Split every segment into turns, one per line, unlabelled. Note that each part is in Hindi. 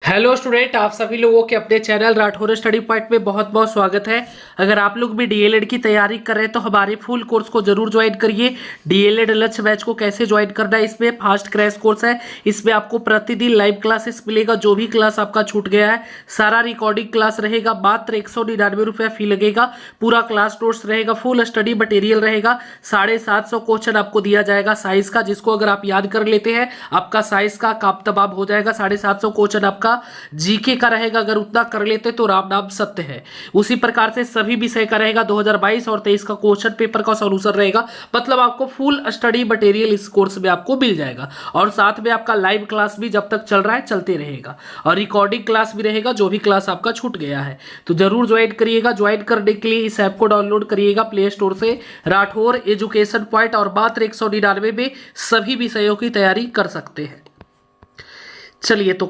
हेलो स्टूडेंट, आप सभी लोगों के अपने चैनल राठौर स्टडी पॉइंट में बहुत बहुत स्वागत है। अगर आप लोग भी डीएलएड की तैयारी कर रहे हैं तो हमारे फुल कोर्स को जरूर ज्वाइन करिए। डीएलएड लक्ष्य बैच को कैसे ज्वाइन करना है, इसमें फास्ट क्रैश कोर्स है। इसमें आपको प्रतिदिन लाइव क्लासेस मिलेगा। जो भी क्लास आपका छूट गया है सारा रिकॉर्डिंग क्लास रहेगा। मात्र 199 रुपया फी लगेगा। पूरा क्लास नोट्स रहेगा, फुल स्टडी मटेरियल रहेगा। 750 क्वेश्चन आपको दिया जाएगा साइंस का, जिसको अगर आप याद कर लेते हैं आपका साइंस का काम तमाम हो जाएगा। 750 क्वेश्चन आपका जीके का रहेगा। अगर उतना कर लेते तो राम नाम सत्य है। उसी प्रकार से सभी विषय का रहेगा। 2022 और 23 का क्वेश्चन पेपर का सॉल्यूशन रहेगा। मतलब आपको फुल स्टडी मटेरियल इस कोर्स में आपको मिल जाएगा। और साथ में आपका लाइव क्लास भी जब तक चल रहा है चलते रहेगा, और रिकॉर्डिंग क्लास भी रहेगा जो भी क्लास आपका छूट गया है। तो जरूर ज्वाइन करिएगा। ज्वाइन करने के लिए इस ऐप को डाउनलोड करिएगा प्ले स्टोर से, राठौर एजुकेशन पॉइंट, और मात्र 199 में सभी विषयों की तैयारी कर सकते हैं। चलिए तो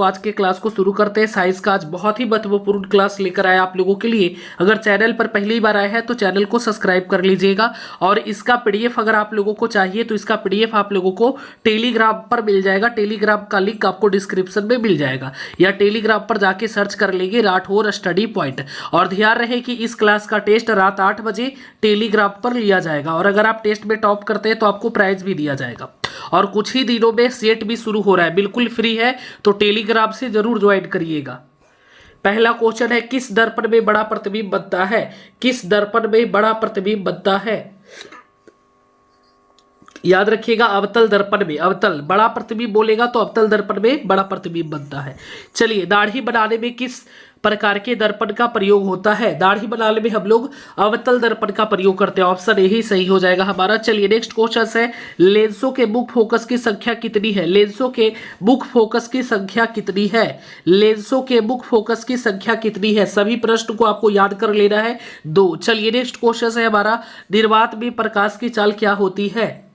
आज के क्लास को शुरू करते हैं। साइंस का आज बहुत ही महत्वपूर्ण क्लास लेकर आया आप लोगों के लिए। अगर चैनल पर पहली बार आए हैं तो चैनल को सब्सक्राइब कर लीजिएगा। और इसका पीडीएफ अगर आप लोगों को चाहिए तो इसका पीडीएफ आप लोगों को टेलीग्राम पर मिल जाएगा। टेलीग्राम का लिंक आपको डिस्क्रिप्शन में मिल जाएगा, या टेलीग्राम पर जाके सर्च कर लेंगे राठौर स्टडी पॉइंट। और ध्यान रहे कि इस क्लास का टेस्ट रात 8 बजे टेलीग्राम पर लिया जाएगा। और अगर आप टेस्ट में टॉप करते हैं तो आपको प्राइज भी दिया जाएगा। और कुछ ही दिनों में सेट भी शुरू हो रहा है, बिल्कुल फ्री है, तो टेलीग्राम से जरूर ज्वाइन करिएगा। पहला क्वेश्चन है, किस दर्पण में बड़ा प्रतिबिंब बनता है? किस दर्पण में बड़ा प्रतिबिंब बनता है? याद रखिएगा, अवतल दर्पण में। अवतल बड़ा प्रतिबिंब बोलेगा तो अवतल दर्पण में बड़ा प्रतिबिंब बनता है। चलिए, दाढ़ी बनाने में किस प्रकार के दर्पण का प्रयोग होता है? दाढ़ी बनाने में हम लोग अवतल दर्पण का प्रयोग करते हैं। ऑप्शन यही सही हो जाएगा हमारा। चलिए नेक्स्ट क्वेश्चन है, लेंसों के मुख्य फोकस की संख्या कितनी है? लेंसों के मुख्य फोकस की संख्या कितनी है? लेंसों के मुख्य फोकस की संख्या कितनी है? सभी प्रश्न को आपको याद कर लेना है, 2। चलिए नेक्स्ट क्वेश्चन है हमारा, निर्वात में प्रकाश की चाल क्या होती है?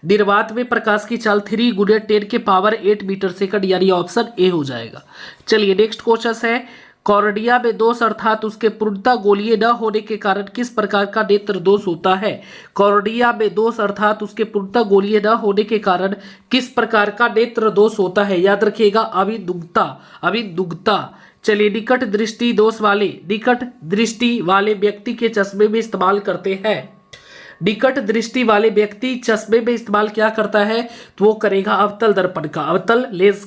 निर्वात में प्रकाश की चाल 3 × 10 के पावर 8 मीटर सेकंड, यानी ऑप्शन ए हो जाएगा। चलिए नेक्स्ट क्वेश्चन है, कॉर्निया में दोष अर्थात उसके पूर्णतः गोलीय न होने के कारण किस प्रकार का नेत्र दोष होता है? कॉर्निया में दोष अर्थात उसके पूर्णतः गोलीय न होने के कारण किस प्रकार का नेत्र दोष होता है? याद रखिएगा, अभिदुग्धता। चलिए, निकट दृष्टि वाले व्यक्ति के चश्मे में इस्तेमाल करते हैं। निकट दृष्टि वाले व्यक्ति चश्मे में इस्तेमाल क्या करता है? तो वो करेगा अवतल दर्पण का, अवतल लेंस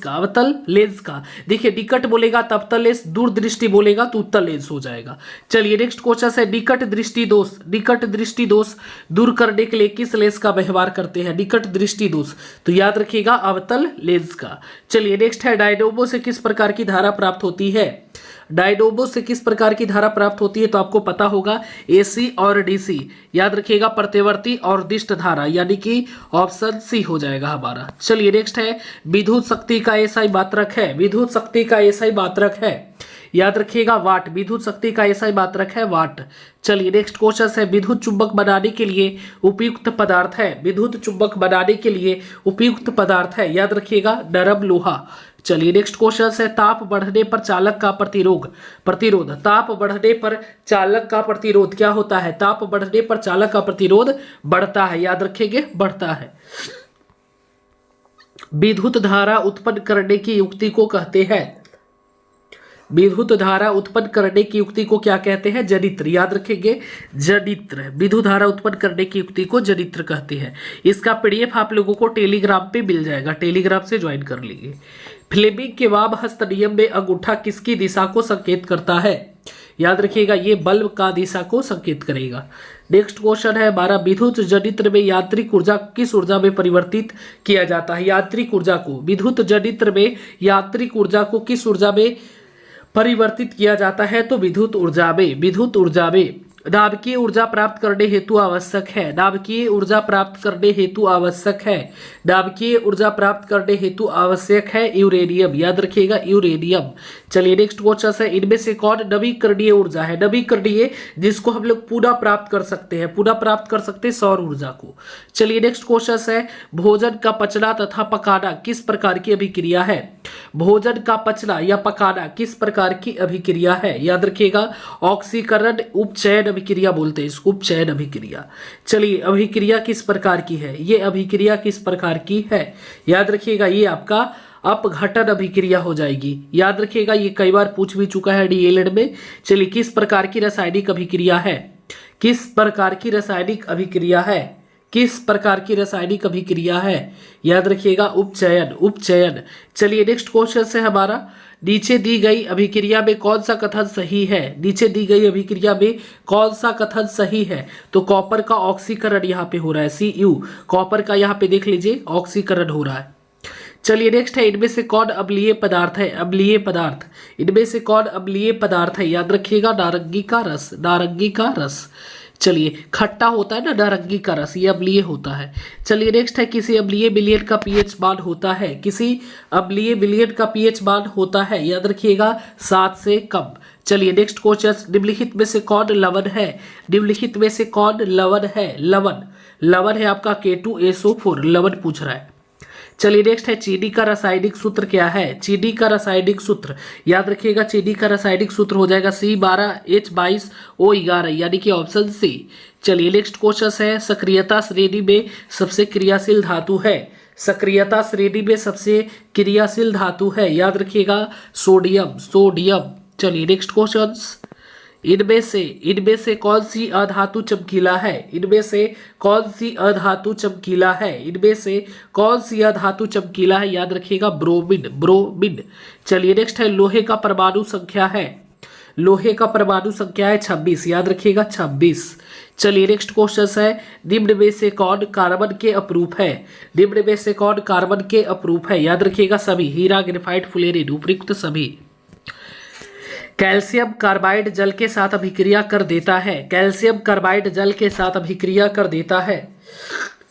का। देखिए, निकट बोलेगा तो अवतल लेंस, दूर दृष्टि बोलेगा तो उत्तल लेंस हो जाएगा। चलिए नेक्स्ट क्वेश्चन है, निकट दृष्टि दोष दूर करने के लिए किस लेंस का व्यवहार करते हैं? निकट दृष्टि दोष, तो याद रखिएगा अवतल लेंस का। चलिए नेक्स्ट है, डायनोमो से किस प्रकार की धारा प्राप्त होती है? डायनोमो से किस प्रकार की धारा प्राप्त होती है? तो आपको पता होगा, एसी और डीसी। याद रखिएगा, प्रतिवर्ती और दिष्ट धारा, यानी कि ऑप्शन सी हो जाएगा हमारा। चलिए नेक्स्ट है, विद्युत शक्ति का एसआई मात्रक है। विद्युत शक्ति का एसआई मात्रक है, याद रखिएगा वाट। विद्युत शक्ति का एसआई मात्रक है वाट। चलिए नेक्स्ट क्वेश्चन है, विद्युत चुंबक बनाने के लिए उपयुक्त पदार्थ है। विद्युत चुंबक बनाने के लिए उपयुक्त पदार्थ है, याद रखिएगा नरम लोहा। चलिए नेक्स्ट क्वेश्चन है, ताप बढ़ने पर चालक का प्रतिरोध। ताप बढ़ने पर चालक का प्रतिरोध क्या होता है? ताप बढ़ने पर चालक का प्रतिरोध बढ़ता है, याद रखेंगे बढ़ता है। विद्युत धारा उत्पन्न करने की युक्ति को कहते हैं। विद्युत धारा उत्पन्न करने की युक्ति को क्या कहते हैं? जनित्र, याद रखेंगे जनित्र। विद्युत धारा उत्पन्न करने की युक्ति को जनित्र कहते हैं। इसका पीडीएफ आप लोगों को टेलीग्राम पे मिल जाएगा, टेलीग्राम से ज्वाइन कर लीजिए। फ्लेमिंग के वाम हस्त नियम में अंगूठा किसकी दिशा को संकेत करता है? याद रखिएगा, ये बल्ब का दिशा को संकेत करेगा। नेक्स्ट क्वेश्चन है हमारा, विद्युत जनित्र में यांत्रिक ऊर्जा किस ऊर्जा में परिवर्तित किया जाता है? यांत्रिक ऊर्जा को, विद्युत जनित्र में यांत्रिक ऊर्जा को किस ऊर्जा में परिवर्तित किया जाता है? तो विद्युत ऊर्जा में। नाभिकीय ऊर्जा प्राप्त करने हेतु आवश्यक है। नाभिकीय ऊर्जा प्राप्त करने हेतु आवश्यक है। नाभिकीय ऊर्जा प्राप्त करने हेतु आवश्यक है यूरेनियम, याद रखिएगा यूरेनियम। चलिए नेक्स्ट क्वेश्चन है, इनमें से कौन नवीकरणीय ऊर्जा है? नवीकरणीय, जिसको हम लोग पुनः प्राप्त कर सकते हैं, सौर ऊर्जा को। चलिए नेक्स्ट क्वेश्चन है, भोजन का पचना तथा पकाना किस प्रकार की अभिक्रिया है? भोजन का पचना या पकाना किस प्रकार की अभिक्रिया है? याद रखिएगा, ऑक्सीकरण उपचयन अभिक्रिया बोलते हैं इसको, उपचयन अभिक्रिया। चलिए, अभिक्रिया किस प्रकार की है? ये अभिक्रिया किस प्रकार की है? याद रखिएगा, ये आपका अपघटन अभिक्रिया हो जाएगी। याद रखिएगा, ये कई बार पूछ भी चुका है डीएलएड में। चलिए, किस प्रकार की रासायनिक अभिक्रिया है? किस प्रकार की रासायनिक अभिक्रिया है? किस प्रकार की रासायनिक अभिक्रिया है? याद रखिएगा, उपचयन। उपचयन। चलिए, नेक्स्ट क्वेश्चन है हमारा, नीचे दी गई अभिक्रिया में कौन सा कथन सही है? नीचे दी गई अभिक्रिया में कौन सा कथन सही है? तो कॉपर का ऑक्सीकरण यहाँ पे हो रहा है, Cu। कॉपर का यहाँ पे देख लीजिए ऑक्सीकरण हो रहा है। चलिए, नेक्स्ट है, इनमें से कौन अम्लीय पदार्थ है? अम्लीय पदार्थ। इनमें से कौन अम्लीय पदार्थ है? याद रखिएगा, नारंगी का रस। नारंगी का रस। चलिए, खट्टा होता है ना नारंगी का रस, ये अम्लीय होता है। चलिए, नेक्स्ट है, किसी अम्लीय विलयन का पीएच मान होता है? किसी अम्लीय विलयन का पीएच मान होता है, याद रखिएगा, 7 से कम। चलिए, नेक्स्ट क्वेश्चन, निम्नलिखित में से कौन लवण है? निम्नलिखित में से कौन लवण है? लवण। लवण है आपका K2SO4, लवण पूछ रहा है। चलिए, नेक्स्ट है, चीनी का रासायनिक सूत्र क्या है? चीनी का रासायनिक सूत्र, याद रखिएगा, चीनी का रासायनिक सूत्र हो जाएगा C12H22O11, यानी कि ऑप्शन सी। चलिए, नेक्स्ट क्वेश्चन है, सक्रियता श्रेणी में सबसे क्रियाशील धातु है? सक्रियता श्रेणी में सबसे क्रियाशील धातु है, याद रखिएगा, सोडियम। सोडियम। चलिए, नेक्स्ट क्वेश्चन, इनमें से कौन सी अधातु चमकीला है? इनमें से कौन सी अधातु चमकीला है? इनमें से कौन सी अधातु चमकीला है? याद रखिएगा, ब्रोमीन। ब्रोमीन। चलिए, नेक्स्ट है, लोहे का परमाणु संख्या है? लोहे का परमाणु संख्या है 26, याद रखिएगा, 26। चलिए, नेक्स्ट क्वेश्चन है, निम्न में से कौन कार्बन के अपरूप है? निम्न में से कौन कार्बन के अपरूप है? याद रखिएगा, सभी। हीरा, ग्रेफाइट, फ्लोरीन, उपयुक्त सभी। कैल्शियम कार्बाइड जल के साथ अभिक्रिया कर देता है? कैल्शियम कार्बाइड जल के साथ अभिक्रिया कर देता है।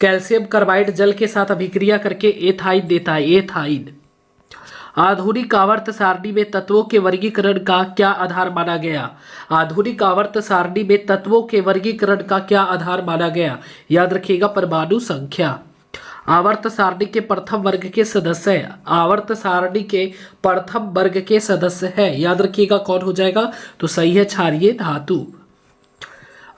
कैल्शियम कार्बाइड जल के साथ अभिक्रिया करके एथाइन देता है, एथाइन। आधुनिक आवर्त सारणी में तत्वों के वर्गीकरण का क्या आधार माना गया? आधुनिक आवर्त सारणी में तत्वों के वर्गीकरण का क्या आधार माना गया? याद रखिएगा, परमाणु संख्या। आवर्त सारणी के प्रथम वर्ग के सदस्य है। आवर्त सारणी के प्रथम वर्ग के सदस्य है, याद रखिएगा, कौन हो जाएगा? तो सही है, क्षारीय धातु।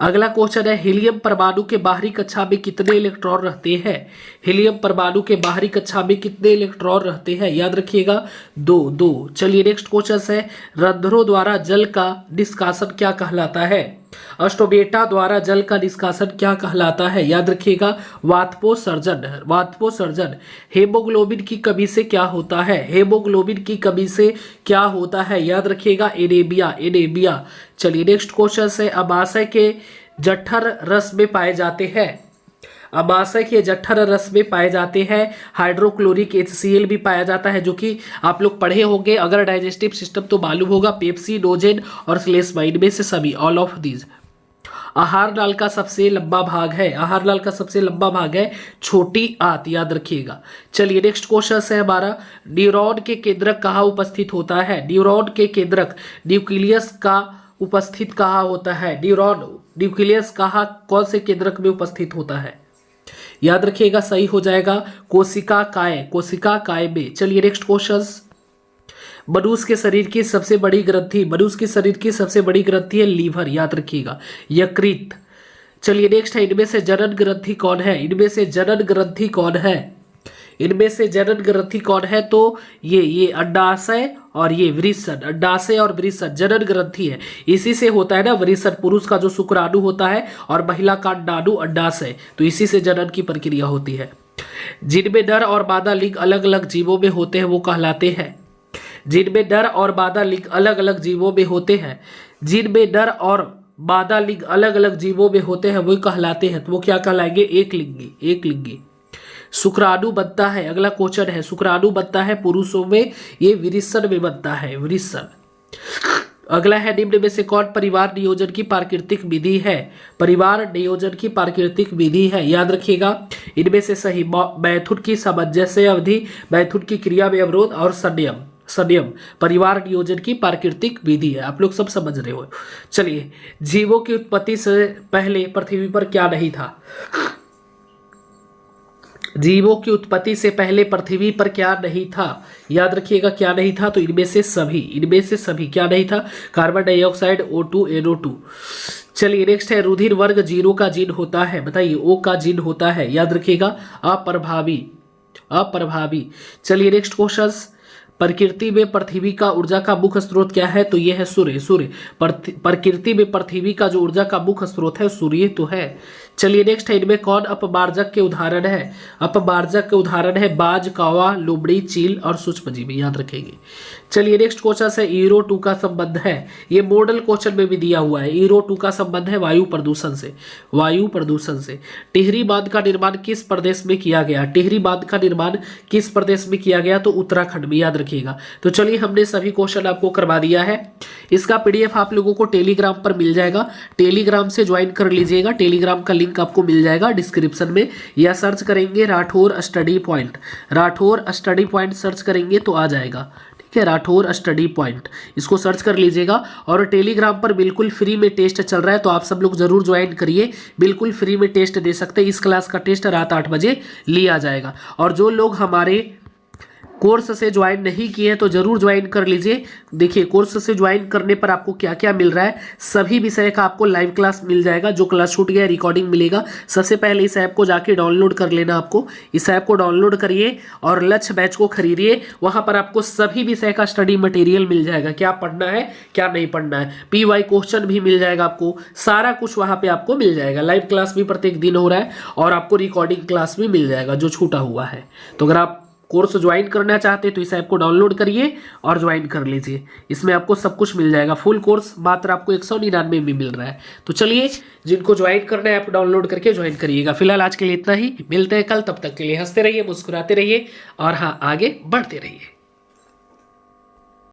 अगला क्वेश्चन है, हीलियम परमाणु के बाहरी कक्षा में कितने इलेक्ट्रॉन रहते हैं? हीलियम परमाणु के बाहरी कक्षा में कितने इलेक्ट्रॉन रहते हैं? याद रखिएगा, 2। चलिए, नेक्स्ट क्वेश्चन है, रंध्रों द्वारा जल का निष्कासन क्या कहलाता है? अस्टोमेटा द्वारा जल का निष्कासन क्या कहलाता है? याद रखिएगा, वाष्पोत्सर्जन। वाष्पोत्सर्जन। हेमोग्लोबिन की कमी से क्या होता है? हेमोग्लोबिन की कमी से क्या होता है? याद रखिएगा, एनीमिया। एनीमिया। चलिए, नेक्स्ट क्वेश्चन है, अमाशय के जठर रस में पाए जाते हैं? अमाशय के जठर रस में पाए जाते हैं हाइड्रोक्लोरिक HCl भी पाया जाता है, जो कि आप लोग पढ़े होंगे, अगर डाइजेस्टिव सिस्टम तो मालूम होगा, पेप्सी, नोजेन और स्लेस्माइन में से सभी, ऑल ऑफ दीज। आहार नाल का सबसे लंबा भाग है? आहार नाल का सबसे लंबा भाग है छोटी आंत, याद रखिएगा। चलिए, नेक्स्ट क्वेश्चन है हमारा, न्यूरॉन के केंद्रक कहाँ उपस्थित होता है? न्यूरॉन के केंद्रक न्यूक्लियस का उपस्थित कहाँ होता है? न्यूक्लियस कहाँ, कौन से केंद्रक में उपस्थित होता है? याद रखिएगा, सही हो जाएगा, कोशिका काय। कोशिका काय में। चलिए, नेक्स्ट क्वेश्चन, मनुष्य के शरीर की सबसे बड़ी ग्रंथि, मनुष्य के शरीर की सबसे बड़ी ग्रंथि है लीवर, याद रखिएगा, यकृत। चलिए, नेक्स्ट है, इनमें से जनन ग्रंथि कौन है? इनमें से जनन ग्रंथि कौन है? इनमें से जनन ग्रंथि कौन है? तो ये अंडाशय और ये वृषण। अंडाशय और वृषण जनन ग्रंथि है, इसी से होता है ना वृषण। पुरुष का जो शुक्राणु होता है और महिला का अंडाणु अंडाशय, तो इसी से जनन की प्रक्रिया होती है। जिनमें नर और मादा लिंग अलग अलग जीवों में होते हैं वो कहलाते हैं? जिनमें नर और मादा लिंग अलग अलग जीवों में होते हैं, जिनमें नर और मादा लिंग अलग अलग जीवों में होते हैं वो कहलाते हैं, तो वो क्या कहलाएंगे? एक लिंगी। एक लिंगी। शुक्राणु बनता है, अगला क्वेश्चन है, शुक्राणु बनता है पुरुषों में, ये वृषण में बनता है, वृषण। अगला है, निम्न में से कौन परिवार नियोजन की प्राकृतिक विधि है? परिवार नियोजन की प्राकृतिक विधि है, याद रखिएगा, इनमें से सही मैथुन की सामंजस्य अवधि, मैथुन की क्रिया में अवरोध और संयम। संयम परिवार नियोजन की प्राकृतिक विधि है, आप लोग सब समझ रहे हो। चलिए, जीवों की उत्पत्ति से पहले पृथ्वी पर क्या नहीं था? जीवों की उत्पत्ति से पहले पृथ्वी पर क्या नहीं था? याद रखिएगा, क्या नहीं था? तो इनमें से सभी क्या नहीं था? Carbon dioxide, O2, NO2। चलिए, नेक्स्ट है, रुधिर वर्ग 0 का जीन होता है, बताइए। O का जीन होता है, याद रखिएगा, अप्रभावी। अप्रभावी। चलिए नेक्स्ट क्वेश्चन, प्रकृति में पृथ्वी का ऊर्जा का मुख्य स्रोत क्या है? तो यह है सूर्य। सूर्य प्रकृति में पृथ्वी का जो ऊर्जा का मुख्य स्रोत है सूर्य तो है। चलिए नेक्स्ट है, इनमें कौन अपमार्जक के उदाहरण है? अपमार्जक के उदाहरण है बाज, कौवा, लोमड़ी, चील और सूक्ष्मजीवी, याद रखेंगे। चलिए नेक्स्ट क्वेश्चन है, ईरो 2 का संबंध है, ये मॉडल क्वेश्चन में भी दिया हुआ है। ईरो 2 का संबंध है वायु प्रदूषण से। वायु प्रदूषण से। टिहरी बांध का निर्माण किस प्रदेश में किया गया? टिहरी बांध का निर्माण किस प्रदेश में किया गया? तो उत्तराखंड में, याद रखिएगा। तो चलिए हमने सभी क्वेश्चन आपको करवा दिया है। इसका पीडीएफ आप लोगों को टेलीग्राम पर मिल जाएगा, टेलीग्राम से ज्वाइन कर लीजिएगा। टेलीग्राम का लिंक आपको मिल जाएगा डिस्क्रिप्शन में, या सर्च करेंगे Rathore study point. Rathore study point search करेंगे तो आ जाएगा, ठीक है, राठौर स्टडी पॉइंट, इसको सर्च कर लीजिएगा। और टेलीग्राम पर बिल्कुल फ्री में टेस्ट चल रहा है, तो आप सब लोग जरूर ज्वाइन करिए, बिल्कुल फ्री में टेस्ट दे सकते हैं। इस क्लास का टेस्ट रात 8 बजे लिया जाएगा। और जो लोग हमारे कोर्स से ज्वाइन नहीं किए हैं तो जरूर ज्वाइन कर लीजिए। देखिए कोर्स से ज्वाइन करने पर आपको क्या क्या मिल रहा है, सभी विषय का आपको लाइव क्लास मिल जाएगा। जो क्लास छूट गया रिकॉर्डिंग मिलेगा। सबसे पहले इस ऐप को जाके डाउनलोड कर लेना। आपको इस ऐप को डाउनलोड करिए और लक्ष्य बैच को खरीदिए। वहां पर आपको सभी विषय का स्टडी मटेरियल मिल जाएगा, क्या पढ़ना है क्या नहीं पढ़ना है, PY क्वेश्चन भी मिल जाएगा आपको, सारा कुछ वहां पे आपको मिल जाएगा। लाइव क्लास भी प्रत्येक दिन हो रहा है और आपको रिकॉर्डिंग क्लास भी मिल जाएगा जो छूटा हुआ है। तो अगर आप कोर्स ज्वाइन करना चाहते हैं तो इस ऐप को डाउनलोड करिए और ज्वाइन कर लीजिए। इसमें आपको सब कुछ मिल जाएगा। फुल कोर्स मात्र आपको 199 में मिल रहा है। तो चलिए जिनको ज्वाइन करना है ऐप डाउनलोड करके ज्वाइन करिएगा। फिलहाल आज के लिए इतना ही, मिलते हैं कल, तब तक के लिए हंसते रहिए, मुस्कुराते रहिए और हाँ आगे बढ़ते रहिए।